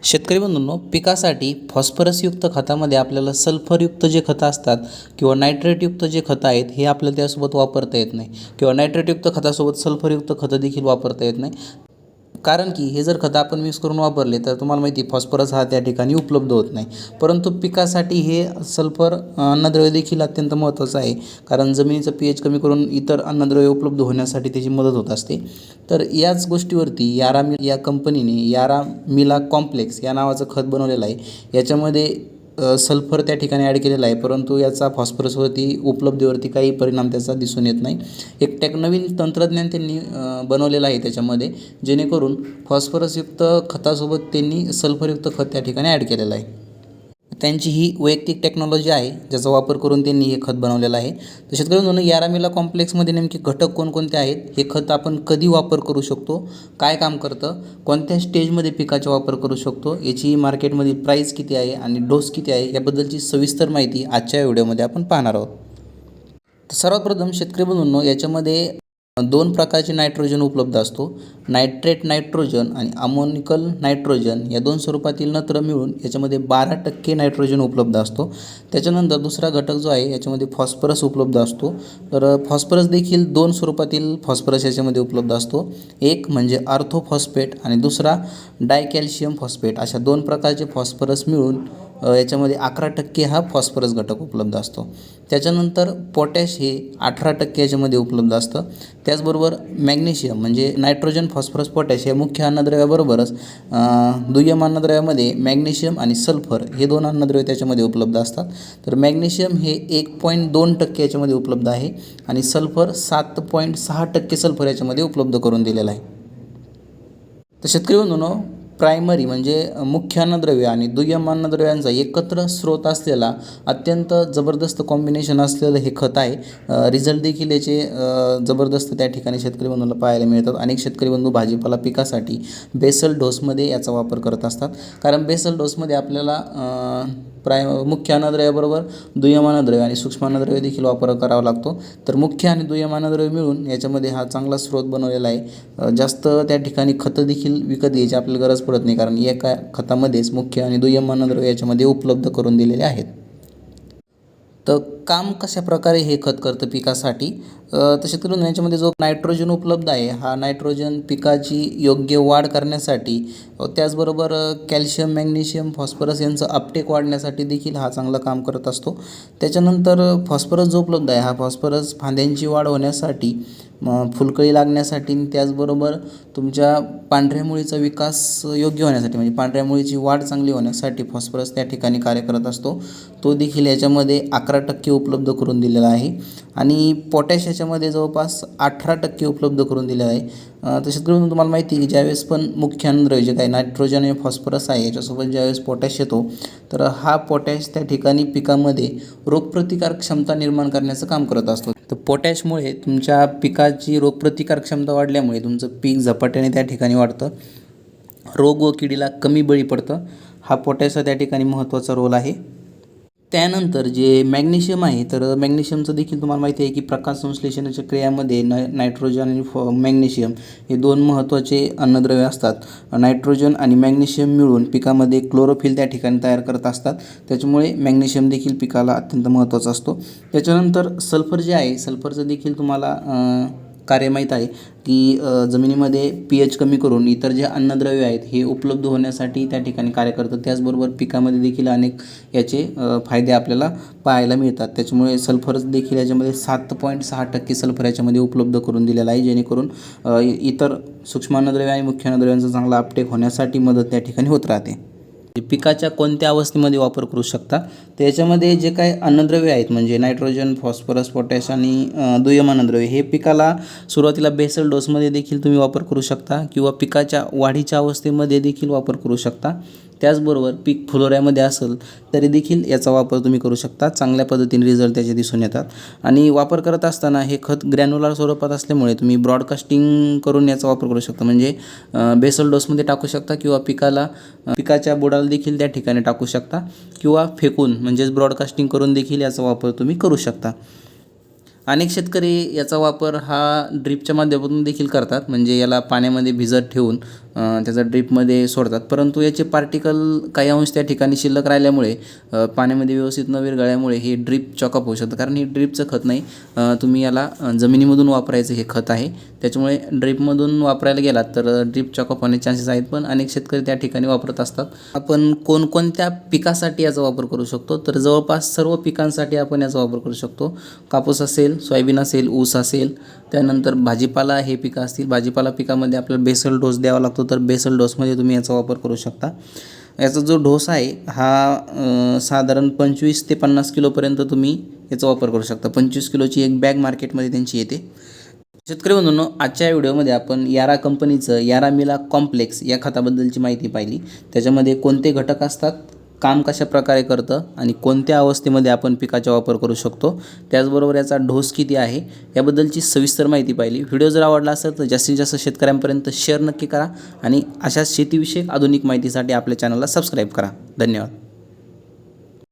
शेतकरी बंधूंनो, पिकासाठी फॉस्फरसयुक्त खतामध्ये आपल्याला सल्फरयुक्त जे खतं असतात किंवा नायट्रेटयुक्त जे खतं आहेत हे आपल्याला त्यासोबत वापरता येत नाही किंवा नायट्रेटयुक्त खतासोबत सल्फरयुक्त खतं देखील वापरता येत नाही. कारण की हे जर खतं आपण मिक्स करून वापरले तर तुम्हाला माहिती आहे फॉस्फरस हा त्या ठिकाणी उपलब्ध होत नाही. परंतु पिकासाठी हे सल्फर अन्नद्रव्य देखील अत्यंत महत्त्वाचं आहे. कारण जमिनीचं pH कमी करून इतर अन्नद्रव्य उपलब्ध होण्यासाठी त्याची मदत होत असते. तर याच गोष्टीवरती या कंपनीने यारामिला कॉम्प्लेक्स या नावाचं खत बनवलेलं आहे. याच्यामध्ये सल्फर त्या ठिकाणी ॲड केलेला आहे, परंतु याचा फॉस्फरसवरती उपलब्धीवरती काही परिणाम त्याचा दिसून येत नाही. एक नवीन तंत्रज्ञान त्यांनी बनवलेलं आहे त्याच्यामध्ये, जेणेकरून फॉस्फरसयुक्त खतासोबत त्यांनी सल्फरयुक्त खत त्या ठिकाणी ॲड केलेलं आहे. त्यांची ही वैयक्तिक टेक्नॉलॉजी आहे ज्याचा वापर करून त्यांनी हे खत बनवलेलं आहे. तर शेतकरी बंधूंनो, यारामिला कॉम्प्लेक्समध्ये नेमके घटक कोणकोणते आहेत, हे खत आपण कधी वापर करू शकतो, काय काम करतं, कोणत्या स्टेजमध्ये पिकाचा वापर करू शकतो, याची मार्केटमधील प्राईस किती आहे आणि डोस किती आहे याबद्दलची सविस्तर माहिती आजच्या व्हिडिओमध्ये आपण पाहणार आहोत. तर सर्वात प्रथम शेतकरी बंधूंनो, याच्यामध्ये दोन प्रकारचे नायट्रोजन उपलब्ध असतो. नायट्रेट नायट्रोजन आणि अमोनिकल नायट्रोजन या दोन स्वरूपातील नत्र मिळून याच्यामध्ये 12% नायट्रोजन उपलब्ध असतो. त्याच्यानंतर दुसरा घटक जो आहे याच्यामध्ये फॉस्फरस उपलब्ध असतो. तर फॉस्फरस देखील दोन स्वरूपातील फॉस्फरस याच्यामध्ये उपलब्ध असतो. एक म्हणजे आर्थोफॉस्फेट आणि दुसरा डायकॅल्शियम फॉस्फेट. अशा दोन प्रकारचे फॉस्फरस मिळून याच्यामध्ये 11% हा फॉस्फरस घटक उपलब्ध असतो. त्याच्यानंतर पोटॅश हे 18% याच्यामध्ये उपलब्ध असतं. त्याचबरोबर मॅग्नेशियम म्हणजे नायट्रोजन फॉस्फरस पोटॅश या मुख्य अन्नद्रव्याबरोबरच दुय्यम अन्नद्रव्यामध्ये मॅग्नेशियम आणि सल्फर हे दोन अन्नद्रव्य त्याच्यामध्ये उपलब्ध असतात. तर मॅग्नेशियम हे 1.2% याच्यामध्ये उपलब्ध आहे आणि सल्फर 7.6% सल्फर याच्यामध्ये उपलब्ध करून दिलेला आहे. तर शेतकरी बंधूंनो, प्रायमरी म्हणजे मुख्य अन्नद्रव्य आणि दुय्यम अन्नद्रव्यांचा एकत्र स्रोत असलेला अत्यंत जबरदस्त कॉम्बिनेशन असलेलं हे खत आहे. रिझल्ट देखील याचे जबरदस्त त्या ठिकाणी शेतकरी बंधूंना पाहायला मिळतात. अनेक शेतकरी बंधू भाजीपाला पिकासाठी बेसल डोसमध्ये याचा वापर करत असतात. कारण बेसल डोसमध्ये आपल्याला मुख्य अन्नद्रव्याबरोबर दुय्यम अन्नद्रव्य आणि सूक्ष्म अन्नद्रव्य देखील वापर करावा लागतो. तर मुख्य आणि दुय्यम अन्नद्रव्य मिळून याच्यामध्ये हा चांगला स्रोत बनवलेला आहे. जास्त त्या ठिकाणी खतं देखील विकत घ्यायची आपल्याला गरज पडत नाही, कारण एका खतामध्येच मुख्य आणि दुय्यम अन्नद्रव्य याच्यामध्ये उपलब्ध करून दिलेले आहेत. तर काम कशा प्रकारे हे खत करतं पिकासाठी, तर शेतकऱ्यांनो याच्यामध्ये जो नायट्रोजन उपलब्ध आहे हा नायट्रोजन पिकाची योग्य वाढ करण्यासाठी, त्याचबरोबर कॅल्शियम मॅग्नेशियम फॉस्फरस यांचं अपटेक वाढण्यासाठी देखील हा चांगलं काम करत असतो. त्याच्यानंतर फॉस्फरस जो उपलब्ध आहे हा फॉस्फरस फांद्यांची वाढ होण्यासाठी, फुलकळी लागण्यासाठी, त्याचबरोबर तुमच्या पांढऱ्या मुळीचा विकास योग्य होण्यासाठी म्हणजे पांढऱ्या मुळीची वाढ चांगली होण्यासाठी फॉस्फरस त्या ठिकाणी कार्य करत असतो. तो देखील याच्यामध्ये 11% उपलब्ध करून दिलेला आहे आणि पोटॅश याच्यामध्ये जवळपास 18% उपलब्ध करून दिलेला आहे. तर शेतकऱ्यांनो तुम्हाला माहिती आहे की ज्यावेळेस पण मुख्य अन्नद्रव्य जे काही नायट्रोजन आणि फॉस्फरस आहे याच्यासोबत ज्यावेळेस पोटॅश येतो, तर हा पोटॅश त्या ठिकाणी पिकामध्ये रोगप्रतिकार क्षमता निर्माण करण्याचं काम करत असतो. तर पोटॅशमुळे तुमच्या पिकाची रोगप्रतिकार क्षमता वाढल्यामुळे तुमचं पीक झपाट्याने त्या ठिकाणी वाढतं, रोग व किडीला कमी बळी पडतं. हा पोटॅशचा त्या ठिकाणी महत्त्वाचा रोल आहे. त्यानंतर जे मॅग्नेशियम आहे, तर मॅग्नेशियमचं देखील तुम्हाला माहिती आहे की प्रकाश संश्लेषणाच्या क्रियामध्ये नायट्रोजन आणि मॅग्नेशियम हे दोन महत्त्वाचे अन्नद्रव्य असतात. नायट्रोजन आणि मॅग्नेशियम मिळून पिकामध्ये क्लोरोफिल त्या ठिकाणी तयार करत असतात. त्याच्यामुळे मॅग्नेशियम देखील पिकाला अत्यंत महत्त्वाचा असतो. त्याच्यानंतर सल्फर जे आहे, सल्फरचं देखील तुम्हाला कार्य माहीत आहे की जमिनीमध्ये pH कमी करून इतर जे अन्नद्रव्य आहेत हे उपलब्ध होण्यासाठी त्या ठिकाणी कार्य करतं. त्याचबरोबर पिकामध्ये देखील अनेक याचे फायदे आपल्याला पाहायला मिळतात. त्याच्यामुळे सल्फर देखील याच्यामध्ये 7.6% सल्फर याच्यामध्ये उपलब्ध करून दिलेला आहे, जेणेकरून इतर सूक्ष्म अन्नद्रव्य आणि मुख्य अन्नद्रव्यांचा चांगला अपटेक होण्यासाठी मदत त्या ठिकाणी होत राहते. पिकाच्या कोणत्या अवस्थेमध्ये वापर करू शकता, तर याच्यामध्ये जे काही अन्नद्रव्य आहेत म्हणजे नायट्रोजन फॉस्फरस पोटॅश आणि दुय्यम अन्नद्रव्य हे पिकाला सुरुवातीला बेसल डोसमध्ये देखील तुम्ही वापर करू शकता किंवा पिकाच्या वाढीच्या अवस्थेमध्ये देखील वापर करू शकता. त्याचबरोबर पीक फुलोऱ्यामध्ये असेल तरी देखील याचा वापर तुम्ही करू शकता. चांगल्या पद्धतीने रिझल्ट त्याचे दिसून येतात. आणि वापर करत असताना हे खत ग्रॅन्युलर स्वरूपात असल्यामुळे तुम्ही ब्रॉडकास्टिंग करून याचा वापर करू शकता. म्हणजे बेसल डोसमध्ये टाकू शकता किंवा पिकाच्या बुडाला देखील त्या ठिकाणी टाकू शकता किंवा फेकून म्हणजेच ब्रॉडकास्टिंग करून देखील याचा वापर तुम्ही करू शकता. अनेक शेतकरी याचा वापर हा ड्रीपच्या माध्यमातून देखील करतात. म्हणजे याला पाण्यामध्ये भिजत ठेवून त्याचा ड्रीपमध्ये सोडतात, परंतु याचे पार्टिकल काही अंश त्या ठिकाणी शिल्लक राहिल्यामुळे पाण्यामध्ये व्यवस्थित न विरघळल्यामुळे हे ड्रीप चॉकअप होऊ शकतं. कारण हे ड्रीपचं खत नाही, तुम्ही याला जमिनीमधून वापरायचं हे खत आहे. त्याच्यामुळे ड्रीपमधून वापरायला गेलात तर ड्रीप चॉकअप होण्याचे चान्सेस आहेत, पण अनेक शेतकरी त्या ठिकाणी वापरत असतात. आपण कोणकोणत्या पिकासाठी याचा वापर करू शकतो, तर जवळपास सर्व पिकांसाठी आपण याचा वापर करू शकतो. कापूस असेल, सोयाबीन असेल, ऊस असेल, त्यानंतर भाजीपाला हे पिकं असतील. भाजीपाला पिकामध्ये आपल्याला बेसल डोस द्यावा लागतो, तर बेसल डोसमध्ये तुम्ही याचा वापर करू शकता. याचा जो डोस आहे हा साधारण 25 ते 50 किलोपर्यंत तुम्ही याचा वापर करू शकता. 25 किलोची एक बॅग मार्केटमध्ये त्यांची येते. शेतकरी बंधूंनो, आजच्या व्हिडिओमध्ये आपण यारा कंपनीचं यारामिला कॉम्प्लेक्स या खताबद्दलची माहिती पाहिली. त्याच्यामध्ये कोणते घटक असतात, काम कशा प्रकारे करतं आणि कोणत्या अवस्थेमध्ये आपण पिकाचा वापर करू शकतो, त्याचबरोबर याचा डोस किती आहे याबद्दलची सविस्तर माहिती पाहिली. व्हिडिओ जर आवडला असेल तर जास्तीत जास्त शेतकऱ्यांपर्यंत शेअर नक्की करा आणि अशाच शेतीविषयक आधुनिक माहितीसाठी आपल्या चॅनलला सबस्क्राईब करा. धन्यवाद.